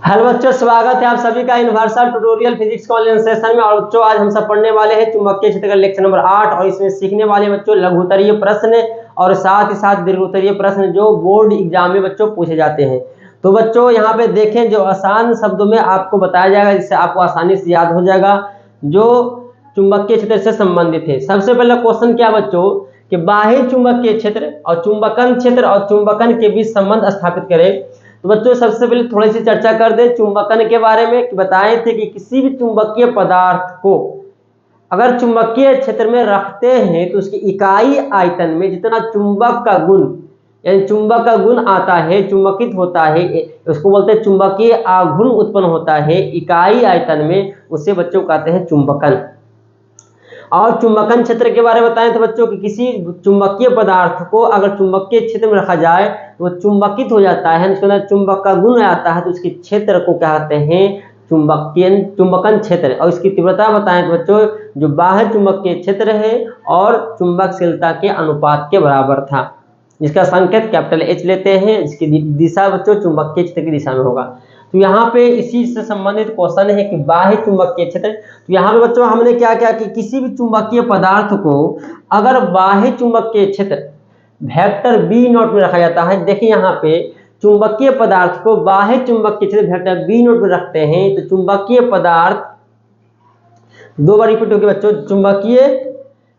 Hello बच्चों, स्वागत है आप सभी का यूनिवर्सल ट्यूटोरियल फिजिक्स के ऑनलाइन सेशन में। और बच्चों आज हम सब पढ़ने वाले हैं चुंबकीय क्षेत्र का लेक्चर नंबर 8 और इसमें सीखने वाले बच्चों लघुत्तरीय प्रश्न और साथ ही साथ दीर्घोत्तरीय प्रश्न जो बोर्ड एग्जाम में बच्चों पूछे जाते हैं। तो बच्चों यहाँ पे देखें, जो आसान शब्दों में आपको बताया जाएगा जिससे आपको आसानी से याद हो जाएगा, जो चुंबकीय क्षेत्र से संबंधित है। सबसे पहला क्वेश्चन क्या बच्चों कि बाह्य चुंबकीय क्षेत्र और चुंबकन के बीच संबंध स्थापित करें। तो बच्चों सबसे पहले थोड़ी सी चर्चा कर दें चुंबकन के बारे में कि बताए थे कि किसी भी चुंबकीय पदार्थ को अगर चुंबकीय क्षेत्र में रखते हैं तो उसकी इकाई आयतन में जितना चुंबक का गुण यानी चुंबक का गुण आता है, चुंबकित होता है, उसको बोलते हैं चुंबकीय आघूर्ण उत्पन्न होता है इकाई आयतन में, उसे बच्चों कहते हैं चुंबकन। और चुंबकन क्षेत्र के बारे में बताएं तो बच्चों कि किसी चुंबकीय पदार्थ को अगर चुंबकीय क्षेत्र में रखा जाए तो वो चुंबकित हो जाता है, उसके अंदर चुंबक का गुण आता है, तो उसके क्षेत्र को कहते हैं चुंबकन क्षेत्र। और इसकी तीव्रता बताएं तो बच्चों जो बाह्य चुंबकीय क्षेत्र है और चुंबकशीलता के अनुपात के बराबर था, जिसका संकेत कैपिटल H लेते हैं, इसकी दिशा बच्चों चुंबकीय क्षेत्र की दिशा में होगा। तो यहाँ पे इसी से संबंधित क्वेश्चन है कि बाह्य चुंबकीय क्षेत्र। तो यहाँ पे बच्चों हमने क्या किया कि किसी भी चुंबकीय पदार्थ को अगर बाह्य चुंबकीय क्षेत्र वेक्टर B0 में रखा जाता है। देखिए यहाँ पे चुंबकीय पदार्थ को बाह्य चुंबकीय क्षेत्र वेक्टर B0 में रखते हैं तो चुंबकीय पदार्थ दो बार रिपीट होगी बच्चों,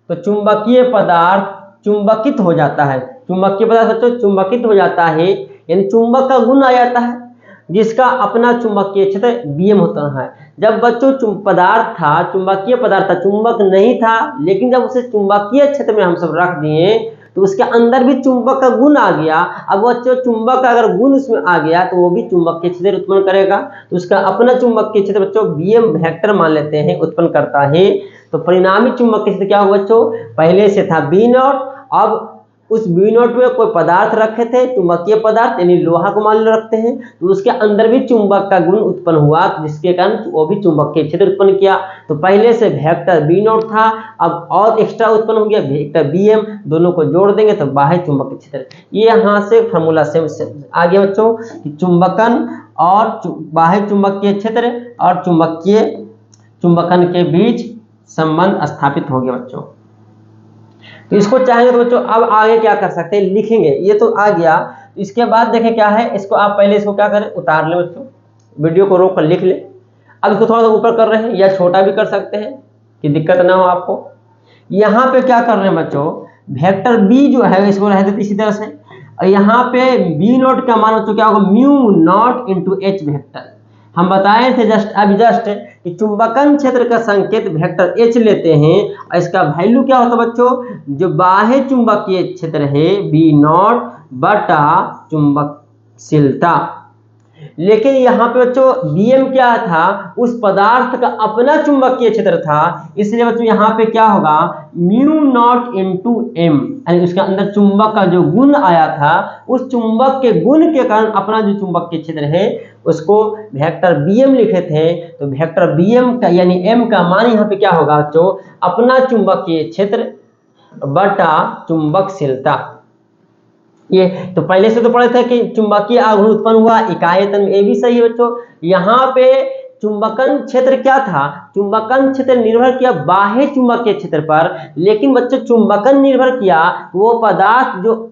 चुंबकीय पदार्थ चुंबकित हो जाता है। चुंबकीय पदार्थ बच्चों चुंबकित हो जाता है यानी चुंबक का गुण आ जाता है जिसका अपना चुंबकीय क्षेत्र Bm होता है। जब बच्चों पदार्थ था, चुंबकीय पदार्थ था, चुंबक नहीं था, लेकिन जब उसे चुंबकीय क्षेत्र में हम सब रख दिए तो उसके अंदर भी चुंबक का गुण आ गया। अब बच्चों चुंबक का अगर गुण उसमें आ गया तो वो भी चुंबकीय क्षेत्र उत्पन्न करेगा, तो उसका अपना चुंबकीय क्षेत्र बच्चों Bm वेक्टर मान लेते हैं उत्पन्न करता है। तो परिणामी चुंबकीय क्षेत्र क्या होगा बच्चों, पहले से था B0, अब उस B0 में कोई पदार्थ रखे थे, चुंबकीय पदार्थ यानी लोहा को मान लो रखते हैं, तो उसके अंदर भी चुंबक का गुण उत्पन्न हुआ जिसके कारण वो भी चुंबकीय क्षेत्र उत्पन्न किया। तो पहले से वेक्टर B0 था, अब और एक्स्ट्रा उत्पन्न हो गया वेक्टर Bm, दोनों को जोड़ देंगे तो बाह्य चुंबकीय क्षेत्र। ये यहाँ से फॉर्मूला सेम आ गया बच्चों कि चुंबकन और बाह्य चुंबकीय क्षेत्र और चुंबकन के बीच संबंध स्थापित हो गया बच्चों। तो इसको चाहेंगे तो बच्चों अब आगे क्या कर सकते हैं, लिखेंगे। ये तो आ गया, इसके बाद देखें क्या है, इसको आप पहले इसको क्या करें, उतार लें बच्चों, वीडियो को रोक कर लिख लें। अब इसको थोड़ा सा ऊपर कर रहे हैं या छोटा भी कर सकते हैं कि दिक्कत ना हो आपको। यहाँ पे क्या कर रहे हैं बच्चों, वेक्टर B जो है इसको रह देते इसी तरह से, और यहाँ पे B0 का मान बच्चों क्या होगा μ0 × H वेक्टर। हम बताए थे जस्ट कि चुंबकन क्षेत्र का संकेत वेक्टर H लेते हैं और इसका वैल्यू क्या होता है बच्चों, जो बाह्य चुंबकीय क्षेत्र है B0 बटा चुंबकशीलता। लेकिन यहाँ पे बच्चों Bm क्या था, उस पदार्थ का अपना चुंबकीय क्षेत्र था, इसलिए बच्चों यहाँ पे क्या होगा μ0 × M, यानी उसके अंदर चुंबक का जो गुण आया था उस चुंबक के गुण के कारण अपना जो चुंबकीय क्षेत्र है उसको वेक्टर Bm लिखे थे। तो वेक्टर Bm का यानी M का मान यहाँ पे क्या होगा बच्चों, अपना चुंबकीय क्षेत्र बटा चुंबकशीलता। ये तो पहले से तो पढ़े थे कि चुंबकीय आघूर्ण उत्पन्न हुआ इकाई आयतन में, ये भी सही है बच्चों। यहाँ पे चुंबकन क्षेत्र क्या था, चुंबकन क्षेत्र निर्भर किया बाह्य चुंबकीय क्षेत्र पर, लेकिन बच्चों चुंबकन निर्भर किया वो पदार्थ जो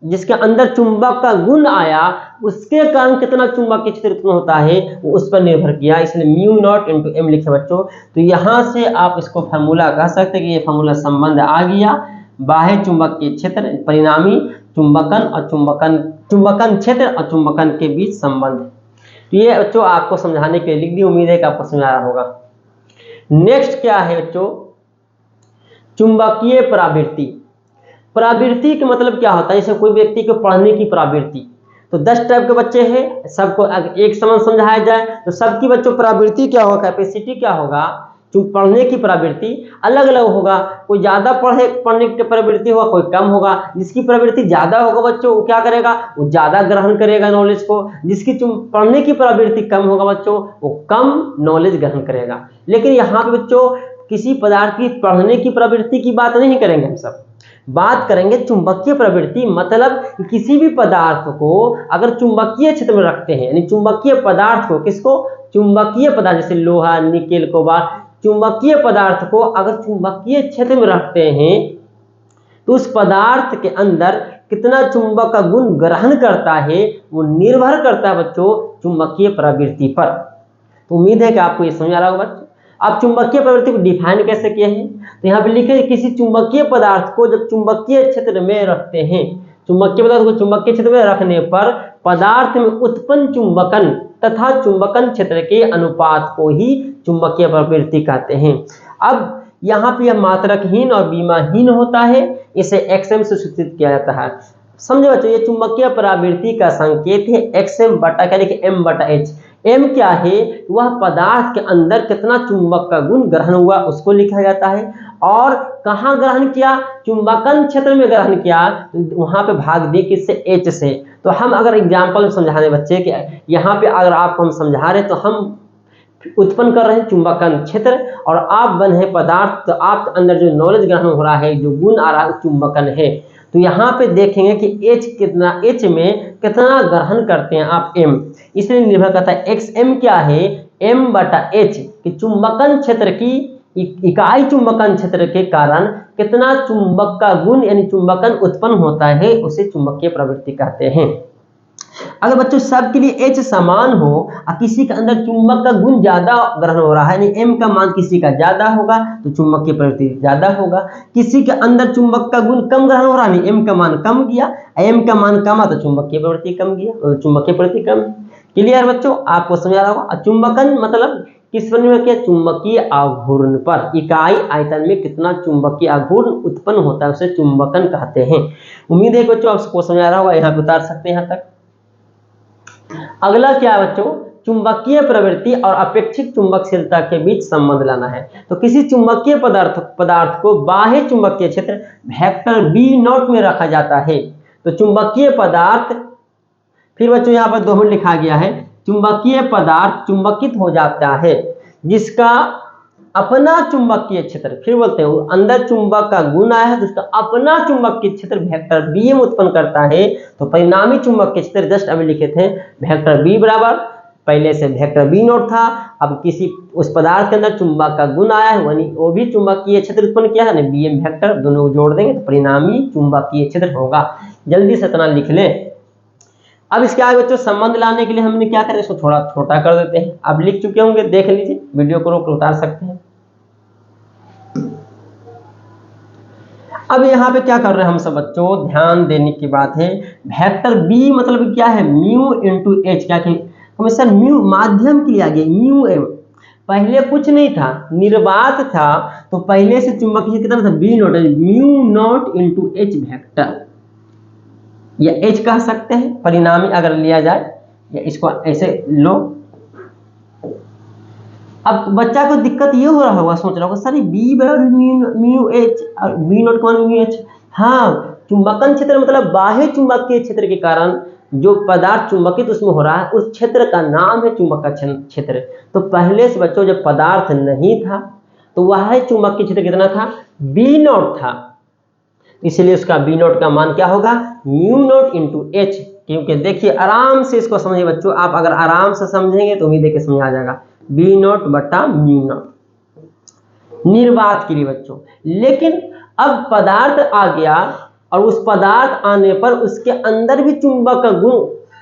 जिसके अंदर चुंबक का गुण आया उसके कारण कितना चुंबकीय क्षेत्र उत्पन्न होता है वो उस पर निर्भर किया, इसलिए μ0 × M लिखे बच्चों। तो यहाँ से आप इसको फार्मूला कह सकते हैं कि ये फार्मूला संबंध आ गया, बाह्य चुंबकीय क्षेत्र परिणामी चुंबकन क्षेत्र और चुंबकन के बीच संबंध। तो ये बच्चों आपको समझाने के लिए लिख दी, उम्मीद है कि आपको समझ आया होगा। नेक्स्ट क्या है बच्चों, चुंबकीय प्रवृत्ति। प्रवृत्ति का मतलब क्या होता है, जैसे कोई व्यक्ति को पढ़ने की प्रवृत्ति, तो 10 टाइप के बच्चे हैं, सबको एक समान समझाया जाए तो सबकी बच्चों प्रवृत्ति क्या होगा, कैपेसिटी क्या होगा, पढ़ने की प्रवृत्ति अलग अलग होगा। कोई ज्यादा पढ़ने की प्रवृत्ति होगा, कोई कम होगा। जिसकी प्रवृत्ति ज्यादा होगा बच्चों वो क्या करेगा, वो ज्यादा ग्रहण करेगा नॉलेज को। जिसकी पढ़ने की प्रवृत्ति कम होगा बच्चों वो कम नॉलेज ग्रहण करेगा। लेकिन यहाँ पे बच्चों किसी पदार्थ की पढ़ने की प्रवृत्ति की बात नहीं करेंगे हम सब, बात करेंगे चुंबकीय प्रवृत्ति, मतलब किसी भी पदार्थ को अगर चुंबकीय क्षेत्र में रखते हैं, यानी चुंबकीय पदार्थ को, किसको, चुंबकीय पदार्थ, जैसे लोहा, निकेल, कोबाल्ट, चुंबकीय पदार्थ को अगर चुंबकीय क्षेत्र में रखते हैं तो उस पदार्थ के अंदर कितना चुंबक का गुण ग्रहण करता है वो निर्भर करता है बच्चों चुंबकीय प्रवृत्ति पर। तो उम्मीद है कि आपको ये समझ आ रहा होगा बच्चों। अब चुंबकीय प्रवृत्ति को डिफाइन कैसे किए हैं, तो यहाँ पे लिखे किसी चुंबकीय पदार्थ को जब चुंबकीय क्षेत्र में रखते हैं, चुंबकीय पदार्थ को चुंबकीय क्षेत्र में रखने पर पदार्थ में उत्पन्न चुंबकन तथा चुंबकन क्षेत्र के अनुपात को ही चुंबकीय प्रवृत्ति कहते हैं। अब यहाँ पे यह मात्रकहीन और बीमाहीन होता है, इसे एक्सएम से सूचित किया जाता है। समझो बच्चों, ये चुंबकीय प्रवृत्ति का संकेत है एक्सएम बटा क्या लिखे एम बटा एच। एम क्या है, वह पदार्थ के अंदर कितना चुंबक का गुण ग्रहण हुआ उसको लिखा जाता है, और कहाँ ग्रहण किया, चुंबकन क्षेत्र में ग्रहण किया, तो वहां पे भाग दिए किससे, एच से। तो हम अगर एग्जाम्पल में समझा रहे बच्चे कि यहाँ पे अगर आपको हम समझा रहे तो हम उत्पन्न कर रहे हैं चुंबकन क्षेत्र और आप बने हैं पदार्थ, तो आपके अंदर जो नॉलेज ग्रहण हो रहा है, जो गुण आ रहा है चुंबकन है। तो यहाँ पे देखेंगे कि एच कितना, एच में कितना ग्रहण करते हैं आप एम, इसलिए निर्भर करता है एक्स एम क्या है, एम बटा एच कि चुंबकन क्षेत्र की इकाई चुंबकन क्षेत्र के कारण कितना चुंबक का गुण यानी चुंबकन उत्पन्न होता है उसे चुंबकीय प्रवृत्ति कहते हैं। अगर बच्चों सबके लिए H समान हो और किसी के अंदर चुंबक का गुण ज्यादा ग्रहण हो रहा है, यानी M का मान किसी का ज्यादा होगा तो चुंबकीय प्रवृत्ति ज्यादा होगा, किसी के अंदर चुंबक का गुण कम ग्रहण हो रहा है, M का मान कम गया, M का मान कम तो चुंबकीय प्रवृत्ति कम गया, चुंबकीय प्रवृत्ति कम। क्लियर बच्चों, आपको समझ आ रहा होगा। चुंबकन मतलब किस पर निर्भर किया, चुंबकीय आघूर्ण पर, इकाई आयतन में कितना चुंबकीय आघूर्ण उत्पन्न होता है उसे चुंबकन कहते हैं। उम्मीद है बच्चों आपको समझ आ रहा होगा, यहाँ पे उतार सकते हैं यहाँ तक। अगला क्या है बच्चों, चुंबकीय प्रवृत्ति और अपेक्षित चुंबकशीलता के बीच संबंध लाना है। तो किसी चुंबकीय पदार्थ को बाह्य चुंबकीय क्षेत्र वेक्टर B0 में रखा जाता है। तो चुंबकीय पदार्थ, फिर बच्चों यहाँ पर 2 मिनट लिखा गया है, चुंबकीय पदार्थ चुंबकित हो जाता है जिसका अपना चुंबकीय क्षेत्र, फिर बोलते हैं अंदर चुंबक का गुण आया है तो उसका अपना चुंबकीय क्षेत्र वेक्टर Bm उत्पन्न करता है। तो परिणामी चुंबकीय क्षेत्र जस्ट अभी लिखे थे वेक्टर B बराबर, पहले से वेक्टर B0 था, अब किसी उस पदार्थ के अंदर चुंबक का गुण आया है यानी वो भी चुंबकीय क्षेत्र उत्पन्न किया है, Bm वेक्टर, दोनों को जोड़ देंगे तो परिणामी चुंबकीय क्षेत्र होगा। जल्दी से इतना लिख लें। अब इसके आगे बच्चों संबंध लाने के लिए हमने क्या करें, इसको थोड़ा छोटा कर देते हैं। अब लिख चुके होंगे, देख लीजिए, वीडियो को रोक उतार सकते हैं। अब यहाँ पे क्या कर रहे हैं हम सब बच्चों, ध्यान देने की बात है। वेक्टर बी मतलब क्या है, म्यू इंटू एच, क्या हमेशा म्यू माध्यम के लिए आ गया, म्यू एम, पहले कुछ नहीं था, निर्वात था, तो पहले से चुंबकीय कितना था, B0, mu naught into H vector, या एच कह सकते हैं परिणामी अगर लिया जाए, या इसको ऐसे लो। अब बच्चा को दिक्कत ये हो रहा होगा, सोच रहा होगा सर बी बराबर म्यू एच और B0 का म्यू एच। हाँ, चुंबकन क्षेत्र मतलब बाह्य चुंबकीय क्षेत्र के कारण जो पदार्थ चुंबकित उसमें हो रहा है उस क्षेत्र का नाम है चुंबकीय क्षेत्र। तो पहले से बच्चों जब पदार्थ नहीं था तो वह चुंबकीय क्षेत्र कितना था, B0 था, इसलिए उसका B0 का मान क्या होगा, म्यू नॉट इंटू एच। क्योंकि देखिए आराम से इसको समझिए बच्चों, आप अगर आराम से समझेंगे तो उम्मीद है कि समझ आ जाएगा, B0 बटा म्यू नॉट निर्वात के लिए बच्चों। लेकिन अब पदार्थ आ गया और उस पदार्थ आने पर उसके अंदर भी चुंबक का गुण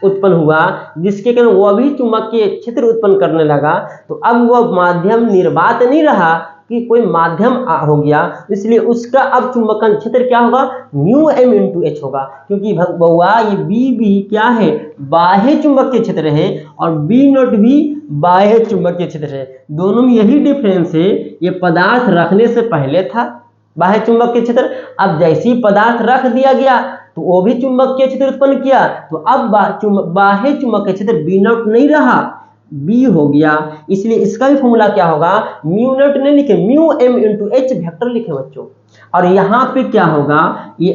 उत्पन्न हुआ जिसके कारण वह भी चुंबकीय क्षेत्र उत्पन्न करने लगा। तो अब वह माध्यम निर्वात नहीं रहा कि कोई माध्यम हो गया, इसलिए उसका अब चुंबकन क्षेत्र क्या होगा, म्यू एम इंटू एच होगा। क्योंकि बउआ ये बी क्या है, बाह्य चुंबकीय क्षेत्र है, और B0 भी बाह्य चुंबकीय क्षेत्र है। दोनों में यही डिफरेंस है, ये पदार्थ रखने से पहले था बाह्य चुंबकीय क्षेत्र, अब जैसे ही पदार्थ रख दिया गया तो वो भी चुंबकीय क्षेत्र उत्पन्न किया, तो अब बाह्य चुंबकीय क्षेत्र B0 नहीं रहा, B हो गया। इसलिए इसका भी फॉर्मूला क्या होगा, म्यू नॉट नहीं लिखे, mu M into H vector लिखे बच्चों। और यहाँ पे क्या होगा, ये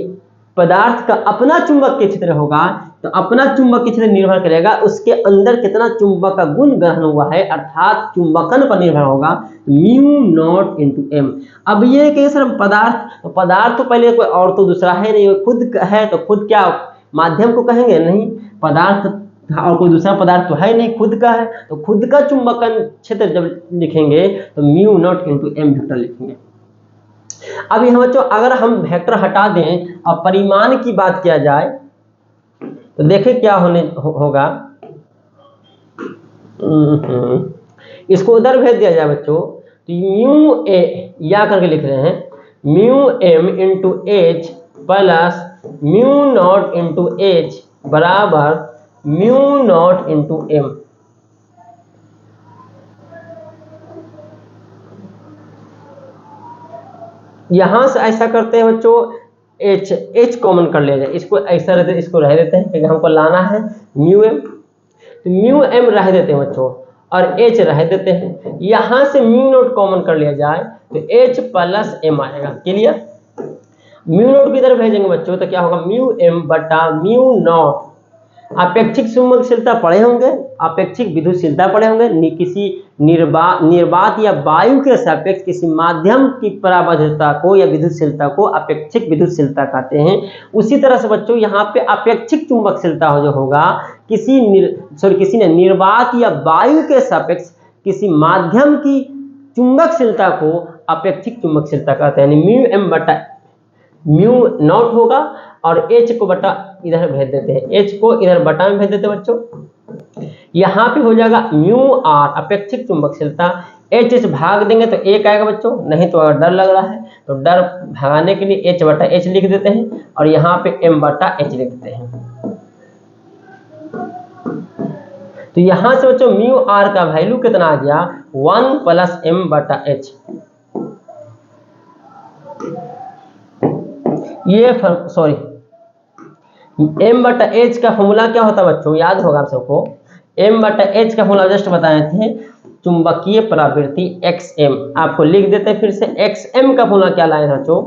पदार्थ का अपना चुंबकीय क्षेत्र होगा, तो अपना चुंबकीय क्षेत्र निर्भर करेगा उसके अंदर कितना चुंबक का गुण ग्रहण हुआ है, अर्थात चुंबकन पर निर्भर होगा, म्यू नॉट इंटू एम। अब ये कि सर पदार्थ तो पहले कोई और तो दूसरा है नहीं, खुद है, तो खुद क्या माध्यम को कहेंगे? नहीं, पदार्थ और कोई दूसरा पदार्थ तो है नहीं, खुद का है, तो खुद का चुंबकन क्षेत्र जब लिखेंगे तो mu naught into M vector लिखेंगे। अब यहाँ बच्चों अगर हम वेक्टर हटा दें और परिमाण की बात किया जाए तो देखें क्या होगा। इसको उधर भेज दिया जाए बच्चों, तो म्यू ए या करके लिख रहे हैं, mu M into H plus mu naught into H बराबर म्यू नॉट इंटू एम। यहां से ऐसा करते हैं बच्चों, एच कॉमन कर लिया जाए, इसको ऐसा रहते, इसको रह देते हैं क्योंकि हमको लाना है म्यू एम, तो म्यू एम रह देते हैं बच्चों और एच रह देते हैं। यहां से म्यू नॉट कॉमन कर लिया जाए तो एच प्लस एम आएगा। क्लियर? म्यू नॉट की तरफ भेजेंगे बच्चों तो क्या होगा, म्यू एम बटा म्यू नॉट। अपेक्षिक चुंबकशीलता पढ़े होंगे, अपेक्षिक विद्युतशीलता पढ़े होंगे, किसी निर्वात या वायु के सापेक्ष किसी माध्यम की पराबद्धता को या विद्युतशीलता को अपेक्षिक विद्युतशीलता कहते हैं। उसी तरह से बच्चों यहाँ पे अपेक्षिक चुंबकशीलता जो होगा किसी ने निर्वात या वायु के सापेक्ष किसी माध्यम की चुंबकशीलता को अपेक्षिक चुंबकशीलता कहते हैं। म्यू एम बटा म्यू नॉट होगा और एच को बटा इधर भेज देते हैं, एच को इधर बटा में भेज देते हैं बच्चों। यहाँ पे हो जाएगा म्यू आर अपेक्षिक चुंबकशीलता, एच एच भाग देंगे तो एक आएगा बच्चों, नहीं तो अगर डर लग रहा है तो डर भगाने के लिए एच बटा एच लिख देते हैं और यहाँ पे एम बटा एच लिख देते हैं। तो यहाँ से बच्चों म्यू आर का वैल्यू कितना आ गया, 1 प्लस एम बटा एच। ये सॉरी m बटा एच का फॉर्मूला क्या होता है बच्चों, याद होगा आप सबको, m बटा एच का फॉर्मूला जस्ट बताए थे, चुंबकीय प्रवृत्ति xm। आपको लिख देते हैं फिर से, xm का फॉर्मूला क्या लाए बच्चों,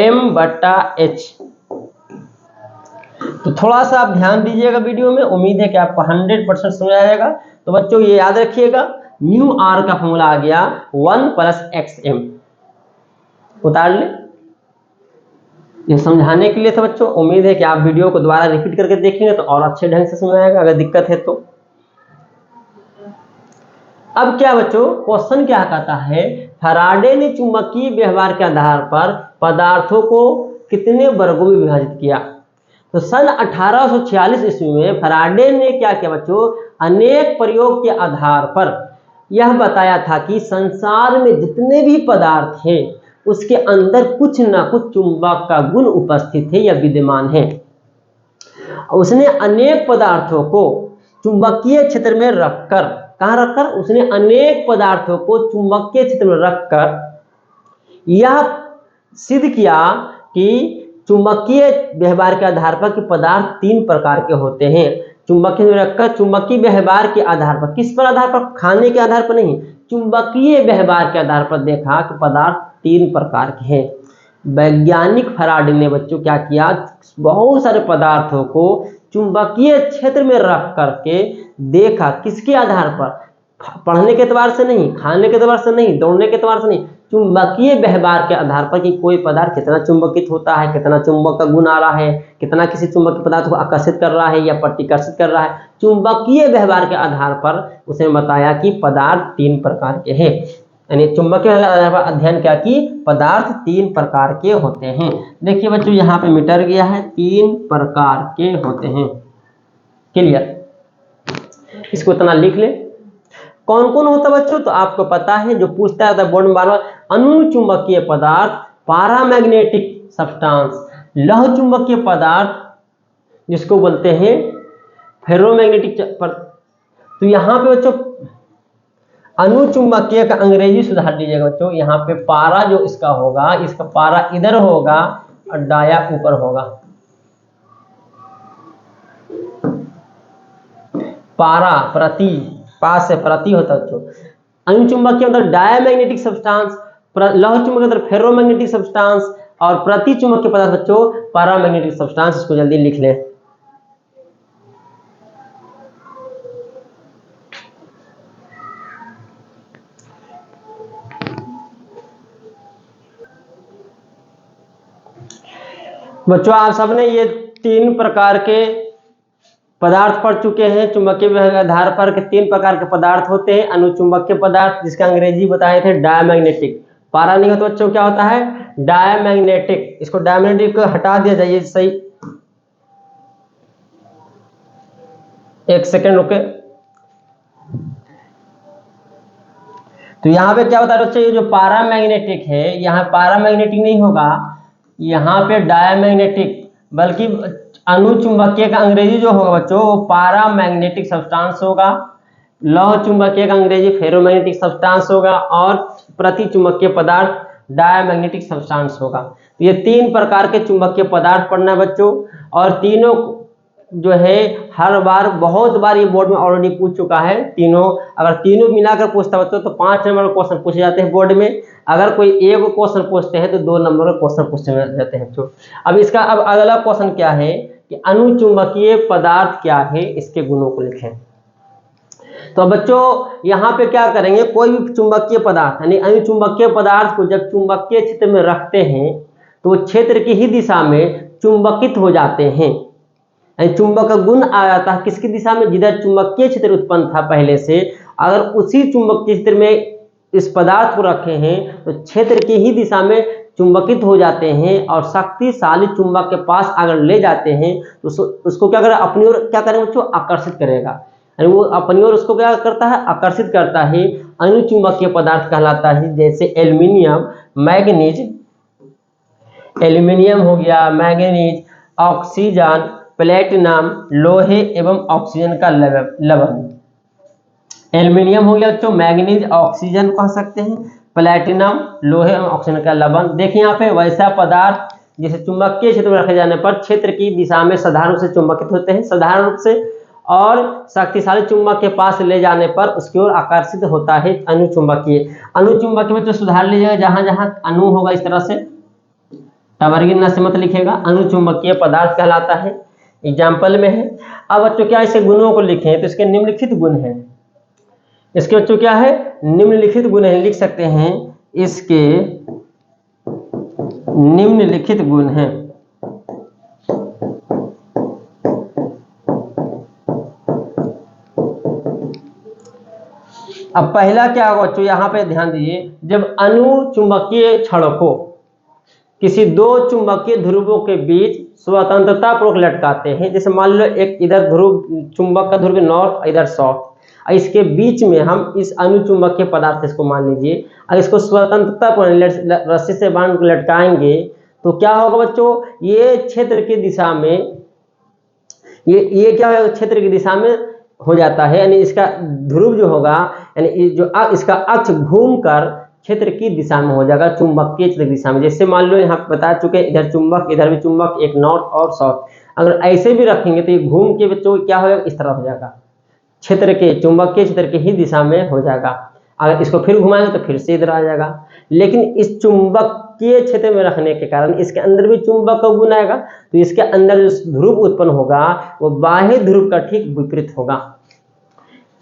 m बटा एच। तो थोड़ा सा आप ध्यान दीजिएगा वीडियो में, उम्मीद है कि आपको 100% समझ आएगा। तो बच्चों ये याद रखिएगा, म्यू आर का फॉर्मूला आ गया 1 प्लस xm। उतार ले, ये समझाने के लिए था बच्चों। उम्मीद है कि आप वीडियो को दोबारा रिपीट करके देखेंगे तो और अच्छे ढंग से समझ आएगा, अगर दिक्कत है तो। अब क्या बच्चों, क्वेश्चन क्या कहता है, फैराडे ने चुंबकीय व्यवहार के आधार पर पदार्थों को कितने वर्गों में विभाजित किया। तो सन 1846 ईस्वी में फैराडे ने क्या किया बच्चों, अनेक प्रयोग के आधार पर यह बताया था कि संसार में जितने भी पदार्थ हैं उसके अंदर कुछ ना कुछ चुंबक का गुण उपस्थित है या विद्यमान है। उसने अनेक पदार्थों को चुंबकीय क्षेत्र में रखकर, कहाँ रखकर, उसने अनेक पदार्थों को चुंबकीय क्षेत्र में रखकर यह सिद्ध किया कि चुंबकीय व्यवहार के आधार पर कि पदार्थ 3 प्रकार के होते हैं। चुंबकीय में रखकर चुंबकीय व्यवहार के आधार पर, किस पर आधार पर, खाने के आधार पर नहीं, चुंबकीय व्यवहार के आधार पर देखा कि पदार्थ 3 प्रकार के हैं। वैज्ञानिक फैराडे ने बच्चों क्या किया, बहुत सारे पदार्थों को चुंबकीय क्षेत्र में रख करके देखा, किसके आधार पर, पढ़ने के एतबार से नहीं, खाने के एतबार से नहीं, दौड़ने के एतबार से नहीं, चुंबकीय व्यवहार के आधार पर कि कोई पदार्थ कितना चुंबकित होता है, कितना चुंबक का गुण आ रहा है, कितना किसी चुंबकीय पदार्थ को आकर्षित कर रहा है या प्रतिकर्षित कर रहा है। चुंबकीय व्यवहार के आधार पर उसने बताया कि पदार्थ 3 प्रकार के हैं, यानी चुंबकीय आधार पर अध्ययन क्या कि पदार्थ 3 प्रकार के होते हैं। देखिए बच्चों यहाँ पे मीटर गया है, 3 प्रकार के होते हैं। क्लियर? इसको इतना लिख ले। कौन कौन होता है बच्चों, तो आपको पता है, जो पूछता है बोर्ड में बार बार, अनुचुंबकीय पदार्थ, पैरामैग्नेटिक सब्सटेंस, लौह चुंबकीय पदार्थ जिसको बोलते हैं फेरोमैग्नेटिक। तो यहाँ पे बच्चों अनुचुंबकीय का अंग्रेजी सुधार दीजिएगा बच्चों, यहाँ पे पारा जो इसका होगा, इसका पारा इधर होगा और डाया ऊपर होगा। पारा प्रति, पास से प्रति होता है बच्चों। अनुचुंबक के अंदर डायमैग्नेटिक सब्सटेंस, लौह चुंबक के अंदर फेरोमैग्नेटिक सब्सटेंस और प्रति चुंबक के पदार्थ बच्चों पैरामैग्नेटिक सब्सटेंस। इसको जल्दी लिख लें। बच्चों आप सबने ये 3 प्रकार के पदार्थ पढ़ चुके हैं। चुंबकीय विभव के आधार पर के 3 प्रकार के पदार्थ होते हैं। अनुचुंबकीय पदार्थ, जिसका अंग्रेजी बताए थे डायमैग्नेटिक। पारा नहीं हो तो बच्चों क्या होता है, डायमैग्नेटिक। इसको डायमैग्नेटिक को हटा दिया जाइए, सही। एक सेकेंड रुके। तो यहाँ पे क्या होता है बच्चों, ये जो पारामैग्नेटिक है, यहाँ पारामैग्नेटिक नहीं होगा, यहाँ पे डायमैग्नेटिक, बल्कि अनुचुंबकीय का अंग्रेजी जो होगा बच्चों वो पारामैग्नेटिक सब्सटेंस होगा। लौह चुंबकीय का अंग्रेजी फेरोमैग्नेटिक सब्सटेंस होगा और प्रति चुंबकीय पदार्थ डायमैग्नेटिक सब्सटेंस होगा। तो ये 3 प्रकार के चुंबकीय पदार्थ पढ़ना है बच्चों, और तीनों जो है हर बार बहुत बार ये बोर्ड में ऑलरेडी पूछ चुका है। तीनों अगर तीनों मिलाकर पूछता बच्चों तो 5 नंबर का क्वेश्चन पूछे जाते हैं बोर्ड में। अगर कोई एक क्वेश्चन पूछते हैं तो 2 नंबर का क्वेश्चन पूछे जाते हैं बच्चों। अब इसका अब अगला क्वेश्चन क्या है कि अनुचुंबकीय पदार्थ क्या है, इसके गुणों को लिखें। तो बच्चों यहाँ पे क्या करेंगे, कोई भी चुंबकीय पदार्थ यानी अनुचुंबकीय पदार्थ को जब चुंबकीय क्षेत्र में रखते हैं तो क्षेत्र की ही दिशा में चुंबकित हो जाते हैं। चुंबक का गुण आ जाता है किसकी दिशा में, जिधर चुंबकीय क्षेत्र उत्पन्न था पहले से, अगर उसी चुंबकीय क्षेत्र में इस पदार्थ को रखे हैं तो क्षेत्र की ही दिशा में चुंबकित हो जाते हैं और शक्तिशाली चुंबक के पास अगर ले जाते हैं तो उसको क्या करें, अपनी ओर क्या करेंगे बच्चों, आकर्षित करेगा। यानी वो अपनी ओर उसको क्या करता है, आकर्षित करता है। अनुचुंबकीय पदार्थ कहलाता है। जैसे एल्यूमिनियम, मैग्नीज, एल्यूमिनियम हो गया, मैग्नीज, ऑक्सीजन, प्लेटिनम, लोहे एवं ऑक्सीजन का लवण। एल्यूमिनियम हो गया बच्चों, मैग्नीज, ऑक्सीजन कह सकते हैं, प्लेटिनम, लोहे एवं ऑक्सीजन का लवण। देखिए यहाँ पे वैसा पदार्थ जिसे चुंबकीय क्षेत्र में रखे जाने पर क्षेत्र की दिशा में साधारण रूप से चुंबकित होते हैं, साधारण रूप से, और शक्तिशाली चुंबक के पास ले जाने पर उसकी ओर आकर्षित होता है। अनुचुंबकीय, अनुचुंबकीय में तो सुधार लीजिएगा, जहां जहां अणु होगा इस तरह से टवर्गिन से मत लिखेगा। अनुचुंबकीय पदार्थ कहलाता है, एग्जाम्पल में है। अब बच्चों क्या इसके गुणों को लिखें तो इसके निम्नलिखित गुण हैं। इसके बच्चों क्या है, निम्नलिखित गुण है, लिख सकते हैं इसके निम्नलिखित गुण हैं। अब पहला क्या होगा बच्चों, यहाँ पे ध्यान दीजिए, जब अनुचुंबकीय क्षण को किसी 2 चुंबकीय ध्रुवों के बीच स्वतंत्रता पूर्वक लटकाते हैं, जैसे मान लो एक इधर ध्रुव, चुंबक का ध्रुव नॉर्थ, इधर साउथ, इसके बीच में हम इस अनुचुंबकीय पदार्थ इसको मान लीजिए, अगर इसको स्वतंत्रता पूर्वक रस्सी से बांध कर लटकाएंगे तो क्या होगा बच्चों, ये क्षेत्र की दिशा में, ये क्या होगा, क्षेत्र की दिशा में हो जाता है। यानी इसका ध्रुव जो होगा, यानी जो इसका अक्ष घूमकर क्षेत्र की दिशा में हो जाएगा, चुंबकीय क्षेत्र की दिशा में। जैसे मान लो यहाँ बता चुके हैं, इधर चुंबक, इधर भी चुंबक, एक नॉर्थ और साउथ, अगर ऐसे भी रखेंगे तो ये घूम के बच्चों क्या होगा, इस तरह हो जाएगा, क्षेत्र के, चुंबकीय क्षेत्र की ही दिशा में हो जाएगा। अगर इसको फिर घुमाएंगे तो फिर से इधर आ जाएगा। लेकिन इस चुंबकीय क्षेत्र में रखने के कारण इसके अंदर भी चुंबक का गुण आएगा, तो इसके अंदर जो ध्रुव उत्पन्न होगा वो बाह्य ध्रुव का ठीक विपरीत होगा।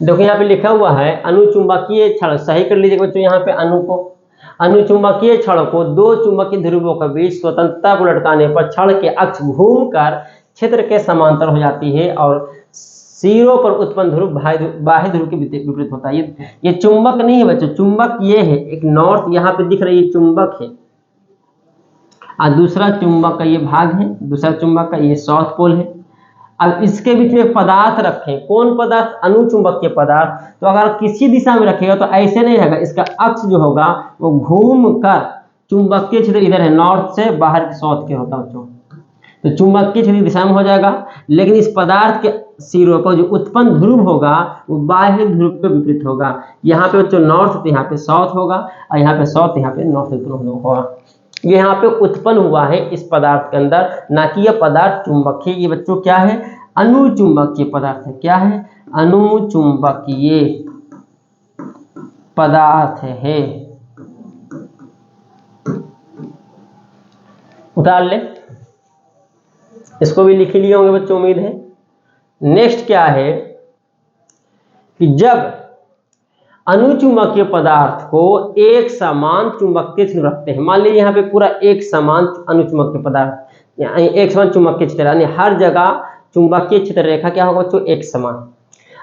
देखो यहाँ पे लिखा हुआ है अनुचुंबकीय क्षण, सही कर लीजिए बच्चों, यहाँ पे अणु को, अनुचुंबकीय क्षण को 2 चुंबकीय ध्रुवों के बीच स्वतंत्रता को लटकाने पर क्षण के अक्ष घूमकर क्षेत्र के समांतर हो जाती है और सिरों पर उत्पन्न ध्रुव बाह्य ध्रुव के विपरीत होता है। ये चुंबक नहीं है बच्चों, चुंबक ये है, एक नॉर्थ यहाँ पे दिख रही है चुंबक है, और दूसरा चुंबक का ये भाग है, दूसरा चुंबक का ये साउथ पोल है। अब इसके बीच में पदार्थ रखें, कौन पदार्थ, अनुचुंबकीय पदार्थ, तो अगर किसी दिशा में रखेगा तो ऐसे नहीं रहेगा, इसका अक्ष जो होगा वो घूम कर, चुंबकीय क्षेत्र इधर है, नॉर्थ से बाहर साउथ के होता है बच्चों, तो चुंबकीय क्षेत्र की दिशा में हो जाएगा। लेकिन इस पदार्थ के सिरों पर जो उत्पन्न ध्रुव होगा वो बाह्य ध्रुव के विपरीत होगा। यहाँ पे बच्चों नॉर्थ तो यहाँ पे साउथ होगा, और यहाँ पे साउथ यहाँ पे नॉर्थ उत्पन्न होगा। ये यहाँ पे उत्पन्न हुआ है इस पदार्थ के अंदर, ना कि यह पदार्थ चुंबक है। ये बच्चों क्या है, अनुचुंबकीय पदार्थ है। क्या है, अनुचुंबकीय पदार्थ है। उतार ले, इसको भी लिख लिए होंगे बच्चों, उम्मीद है। नेक्स्ट क्या है कि जब अनुचुंबकीय पदार्थ को एक समान चुंबकीय क्षेत्र रखते हैं, मान लीजिए यहाँ पे पूरा एक समान अनुचुंबकीय पदार्थ, यानी एक समान चुंबकीय क्षेत्र, यानी हर जगह चुंबकीय क्षेत्र रेखा क्या होगा बच्चों, एक समान।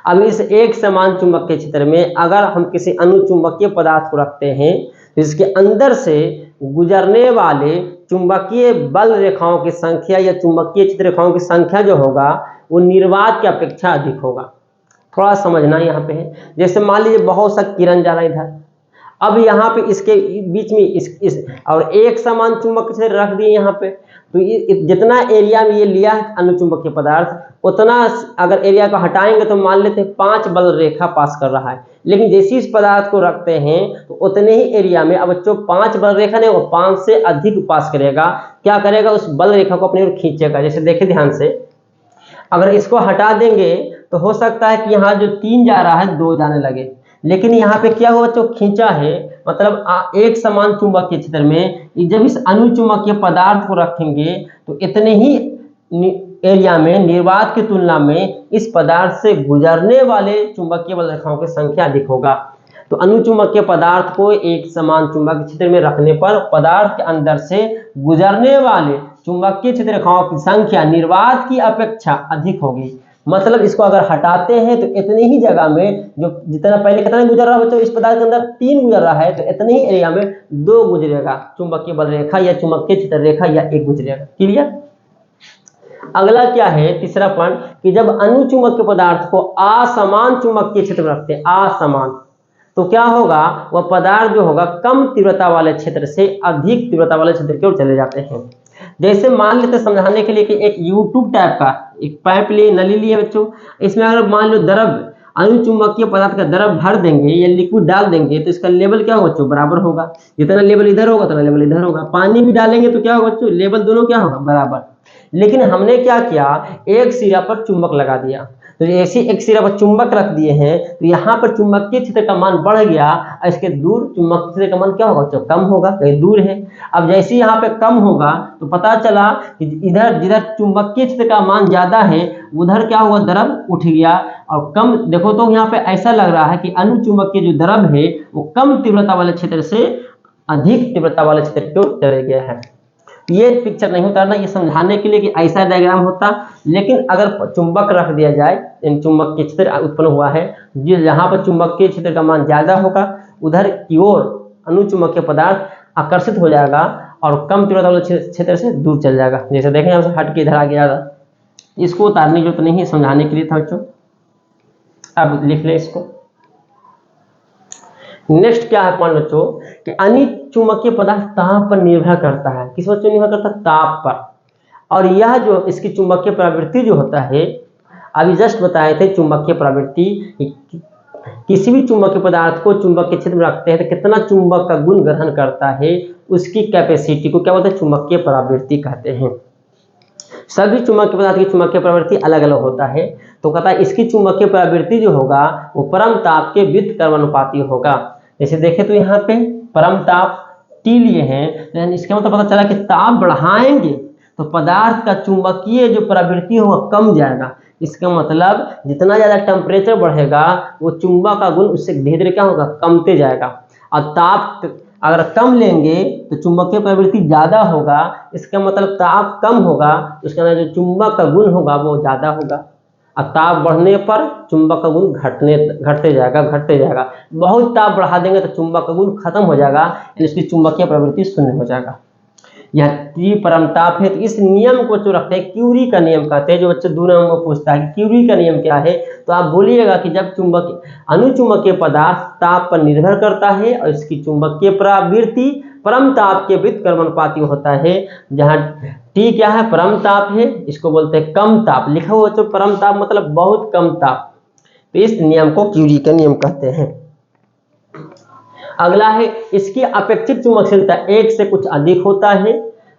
अब इस एक समान चुंबकीय क्षेत्र में अगर हम किसी अनुचुंबकीय पदार्थ को रखते हैं तो इसके अंदर से गुजरने वाले चुंबकीय बल रेखाओं की संख्या या चुंबकीय क्षेत्र रेखाओं की संख्या जो होगा वो निर्वात की अपेक्षा अधिक होगा। थोड़ा समझना यहाँ पे है। जैसे मान लीजिए बहुत सा किरण जा रहा है इधर, अब यहाँ पे इसके बीच में इस और एक समान चुंबक क्षेत्र रख दिए यहाँ पे, तो जितना एरिया में ये लिया है अनुचुंबकीय पदार्थ उतना अगर एरिया को हटाएंगे तो मान लेते हैं 5 बल रेखा पास कर रहा है। लेकिन जैसे इस पदार्थ को रखते हैं तो उतने ही एरिया में अब बच्चों 5 बल रेखा नहीं, वो 5 से अधिक पास करेगा। क्या करेगा, उस बल रेखा को अपनी ओर खींचेगा। जैसे देखिए ध्यान से, अगर इसको हटा देंगे तो हो सकता है कि यहाँ जो 3 जा रहा है 2 जाने लगे, लेकिन यहाँ पे क्या हुआ बच्चों, खींचा है, मतलब एक समान चुंबकीय क्षेत्र में जब इस अनुचुंबकीय पदार्थ को रखेंगे तो इतने ही एरिया में निर्वात की तुलना में इस पदार्थ से गुजरने वाले चुंबकीय बल रेखाओं की संख्या अधिक होगा। तो अनुचुंबकीय पदार्थ को एक समान चुंबकीय क्षेत्र में रखने पर पदार्थ के अंदर से गुजरने वाले चुंबकीय क्षेत्र रेखाओं की संख्या निर्वात की अपेक्षा अधिक होगी। मतलब इसको अगर हटाते हैं तो इतने ही जगह में जो जितना पहले कितना गुजर रहा है बच्चों, इस पदार्थ के अंदर 3 गुजर रहा है, तो इतने ही एरिया में 2 गुजरेगा चुंबकीय बल रेखा या चुंबकीय क्षेत्र रेखा या 1 गुजरेगा। क्लियर। अगला क्या है, तीसरा पॉइंट, कि जब अनुचुंबकीय पदार्थ को असमान चुंबकीय क्षेत्र में रखते हैं, असमान, तो क्या होगा, वह पदार्थ जो होगा कम तीव्रता वाले क्षेत्र से अधिक तीव्रता वाले क्षेत्र की ओर चले जाते हैं। जैसे मान लेते समझाने के लिए कि एक यूट्यूब टाइप का एक पाइप लिए, नली लिए बच्चों, इसमें अगर मान लो द्रव अनुचुंबकीय पदार्थ का द्रव भर देंगे या लिक्विड डाल देंगे तो इसका लेवल क्या होगा बच्चों, बराबर होगा। जितना लेवल इधर होगा उतना लेवल इधर होगा। पानी भी डालेंगे तो क्या होगा बच्चों, लेवल दोनों क्या होगा, बराबर। लेकिन हमने क्या किया, एक सिरा पर चुंबक लगा दिया, तो ऐसे एक सिरा पर चुंबक रख दिए हैं तो यहाँ पर चुंबकीय क्षेत्र का मान बढ़ गया और इसके दूर चुंबकीय क्षेत्र का मान क्या होगा बच्चों, कम होगा, कहीं दूर है। अब जैसे यहाँ पे कम होगा तो पता चला कि इधर जिधर चुंबकीय क्षेत्र का मान ज्यादा है उधर क्या हुआ, द्रव उठ गया, और कम देखो तो यहाँ पे ऐसा लग रहा है कि अनुचुंबकीय जो द्रव है वो कम तीव्रता वाले क्षेत्र से अधिक तीव्रता वाले क्षेत्र की ओर चले गया है। ये पिक्चर नहीं उतारना, ये समझाने के लिए कि ऐसा डायग्राम होता। लेकिन अगर चुंबक रख दिया जाए, चुंबकीय क्षेत्र उत्पन्न हुआ है, जहां पर चुंबकीय क्षेत्र का मान ज्यादा होगा उधर की ओर अनुचुंबकीय पदार्थ आकर्षित हो जाएगा और कम तीव्रता वाले क्षेत्र से दूर चल जाएगा। जैसे देखें यहाँ से हट के इधर आ गया, इसको उतारने की जरूरत नहीं है, समझाने के लिए था बच्चों। अब लिख लें इसको। नेक्स्ट क्या है पॉइंट बच्चों, कि अनुचुंबकीय पदार्थ ताप पर निर्भर करता है। किस पर निर्भर करता है, ताप पर। और यह जो इसकी चुंबकीय प्रवृत्ति जो होता है, अभी जस्ट बताए थे चुंबकीय प्रवृत्ति, किसी भी चुंबकीय पदार्थ को चुंबकीय क्षेत्र में रखते हैं तो कितना चुंबक का गुण ग्रहण करता है, उसकी कैपेसिटी को क्या बोलते हैं, चुंबकीय प्रवृत्ति कहते हैं। सभी चुंबकीय पदार्थ की चुंबकीय प्रवृत्ति अलग अलग होता है, तो कहता है इसकी चुंबकीय प्रवृत्ति जो होगा वो परम ताप के व्युत्क्रमानुपाती होगा। जैसे देखें तो यहाँ पे परम ताप T लिए हैं, तो इसका मतलब पता चला कि ताप बढ़ाएंगे तो पदार्थ का चुंबकीय जो प्रवृत्ति होगा कम जाएगा। इसका मतलब जितना ज्यादा टेम्परेचर बढ़ेगा वो चुंबक का गुण उससे धीरे धीरे क्या होगा, कमते जाएगा। और ताप अगर कम लेंगे तो चुंबकीय प्रवृत्ति ज्यादा होगा, इसका मतलब ताप कम होगा तो उसका जो चुंबक का गुण होगा वो ज्यादा होगा। और ताप बढ़ने पर चुंबक का गुण घटते जाएगा। बहुत ताप बढ़ा देंगे तो चुंबक का गुण खत्म हो जाएगा, इसकी चुंबकीय प्रवृत्ति शून्य हो जाएगा। यह T परम ताप है। तो इस नियम को जो रखते हैं क्यूरी का नियम कहते हैं। जो बच्चे 2 नंबर में पूछता है कि क्यूरी का नियम क्या है, तो आप बोलिएगा कि जब अनुचुंबकीय पदार्थ ताप पर निर्भर करता है और इसकी चुंबकीय प्रवृत्ति परम ताप के व्युत्क्रमानुपाती होता है, जहाँ T क्या है, परम ताप है, इसको बोलते हैं कम ताप। लिखा हुआ तो परम ताप मतलब बहुत कम ताप, तो इस नियम को क्यूरी का नियम कहते हैं। अगला है इसकी अपेक्षित चुंबकशीलता 1 से कुछ अधिक होता है,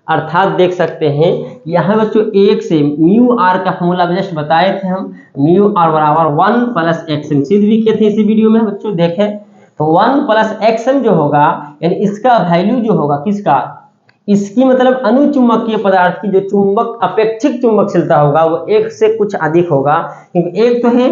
अर्थात देख सकते हैं यहाँ बच्चों 1 से म्यू आर का फॉर्मूला जस्ट बताए थे हम, म्यू आर बराबर 1 + xm सीध लिखे थे इसी वीडियो में बच्चों। देखें तो 1 + xm जो होगा यानी इसका वैल्यू जो होगा किसका, इसकी मतलब अनुचुंबकीय पदार्थ की जो चुंबक अपेक्षित चुंबकशीलता होगा वो 1 से कुछ अधिक होगा, क्योंकि एक तो है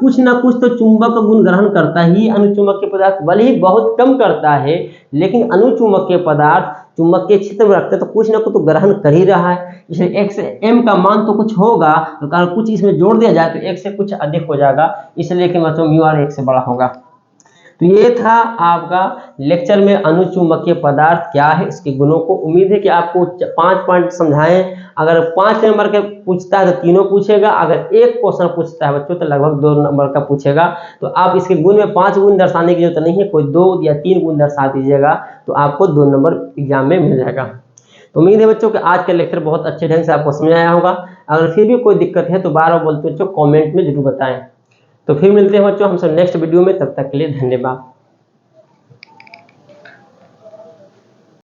कुछ ना कुछ तो चुंबक का गुण ग्रहण करता ही अनुचुंबकीय पदार्थ, भले ही बहुत कम करता है लेकिन अनुचुंबकीय पदार्थ चुंबकीय क्षेत्र में रखते हैं तो कुछ ना कुछ तो ग्रहण कर ही रहा है, इसलिए x से m का मान तो कुछ होगा, तो कारण कुछ इसमें जोड़ दिया जाए तो x से कुछ अधिक हो जाएगा, इसलिए कि मतलब म्यू आर 1 से बड़ा होगा। तो ये था आपका लेक्चर में अनुचुंबकीय पदार्थ क्या है, इसके गुणों को। उम्मीद है कि आपको 5 पॉइंट समझाएं। अगर 5 नंबर के पूछता है तो तीनों पूछेगा, अगर एक क्वेश्चन पूछता है बच्चों तो लगभग 2 नंबर का पूछेगा। तो आप इसके गुण में 5 गुण दर्शाने की जरूरत नहीं है, कोई 2 या 3 गुण दर्शा दीजिएगा तो आपको 2 नंबर एग्जाम में मिल जाएगा। तो उम्मीद है बच्चों कि आज का लेक्चर बहुत अच्छे ढंग से आपको समझ आया होगा। अगर फिर भी कोई दिक्कत है तो बार-बार बोलते बच्चों कमेंट में जरूर बताएं। तो फिर मिलते हैं बच्चों हम सब नेक्स्ट वीडियो में, तब तक के लिए धन्यवाद।